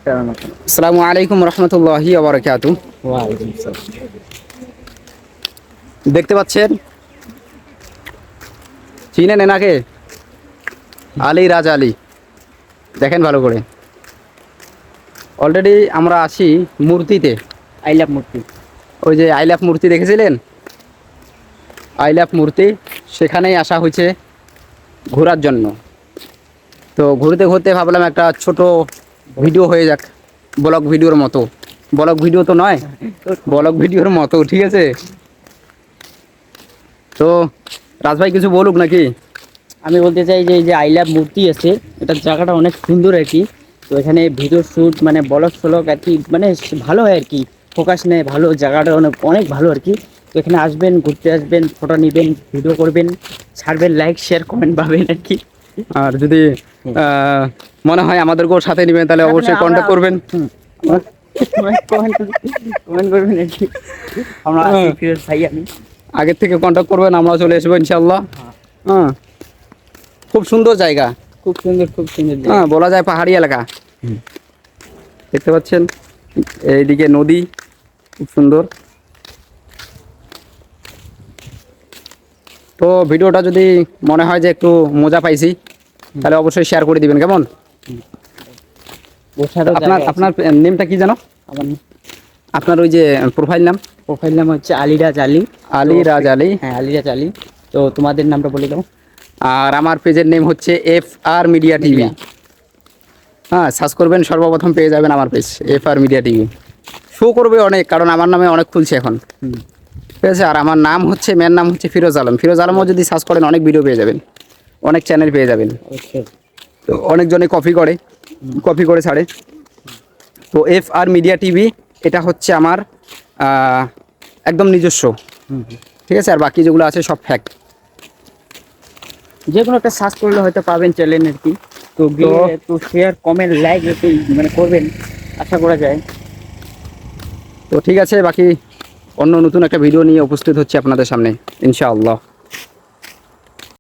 আসসালামু আলাইকুম রহমতুল্লাহি ওয়া বারাকাতুহু। ওয়ালাইকুম আসসালাম। দেখতে পাচ্ছেন, চিনেন এনাকে? আলী রাজ আলী। দেখেন ভালো করে। অলরেডি আমরা আছি মূর্তিতে। আই লাভ মূর্তি। ওই যে আই লাভ মূর্তি দেখেছিলেন? আই লাভ মূর্তি, সেখানেই আসা হয়েছে ঘোরার জন্য। তো ঘুরতে ঘুরতে ভাবলাম একটা ছোট ভিডিও হয়ে যাক, ব্লগ ভিডিওর মতো। ব্লগ ভিডিও তো নয়, ব্লগ ভিডিওর মতো, ঠিক আছে? তো রাজভাই কিছু বলুক নাকি? আমি বলতে চাই যে এই যে আই লাভ মূর্তি আছে, এটার জায়গাটা অনেক সুন্দর আর কি। তো এখানে ভিডিও শ্যুট মানে ব্লগ ফ্লগ আর কি, মানে ভালো হয় আর কি, ফোকাস নেয় ভালো, জায়গাটা অনেক অনেক ভালো আর কি। তো এখানে আসবেন, ঘুরতে আসবেন, ফটো নেবেন, ভিডিও করবেন, ছাড়বেন, লাইক শেয়ার কমেন্ট পাবেন আর কি। আর যদি মনে হয় আমাদেরকেও সাথে নেবেন, তাহলে অবশ্যই কন্ট্যাক্ট করবেন। কমেন্ট করবেন আর কি। আমরা আছি ফিরোজ ভাই, আমি আগের থেকে কন্ট্যাক্ট করবেন, আমরা চলে আসবো ইনশাল্লাহ। হ্যাঁ, খুব সুন্দর জায়গা। খুব সুন্দর, খুব সুন্দর জায়গা। হ্যাঁ, বলা যায় পাহাড়ি এলাকা। দেখতে পাচ্ছেন এইদিকে নদী, খুব সুন্দর। তো ভিডিওটা যদি মনে হয় যে একটু মজা পাইছি, তাহলে অবশ্যই শেয়ার করে দিবেন, কেমন? আপনার আপনার নেমটা কি জানো? আমার আপনার ওই যে প্রোফাইল নাম? প্রোফাইল নাম হচ্ছে আলিরাজ আলী। আলী রাজ আলী। হ্যাঁ, আলিরাজ আলী। তো তোমাদের নামটা বলে দাও। আর আমার পেজের নেম হচ্ছে FR মিডিয়া টিভি। হ্যাঁ, সার্চ করবেন, সর্বপ্রথম পেয়ে যাবেন আমার page FR media TV. Show করবে অনেক, কারণ আমার নামে অনেক খুলছে এখন, ঠিক আছে? আর আমার নাম হচ্ছে, মেয়ের নাম হচ্ছে ফিরোজ আলম। ফিরোজ আলমও যদি সার্চ করেন অনেক ভিডিও পেয়ে যাবেন, অনেক চ্যানেল পেয়ে যাবেন। তো অনেকজনে কপি করে ছাড়ে। তো FR মিডিয়া টিভি, এটা হচ্ছে আমার একদম নিজস্ব, ঠিক আছে? আর বাকি যেগুলো আছে সব ফ্যাক্ট। যে কোনো একটা সার্চ করলে হয়তো পাবেন চ্যানেল আর কি। তো গিয়ে একটু শেয়ার কমেন্ট লাইক একটু মানে করবেন, আশা করা যায়। তো ঠিক আছে, বাকি অন্য নতুন একটা ভিডিও নিয়ে উপস্থিত হচ্ছে আপনাদের সামনে ইনশাআল্লাহ।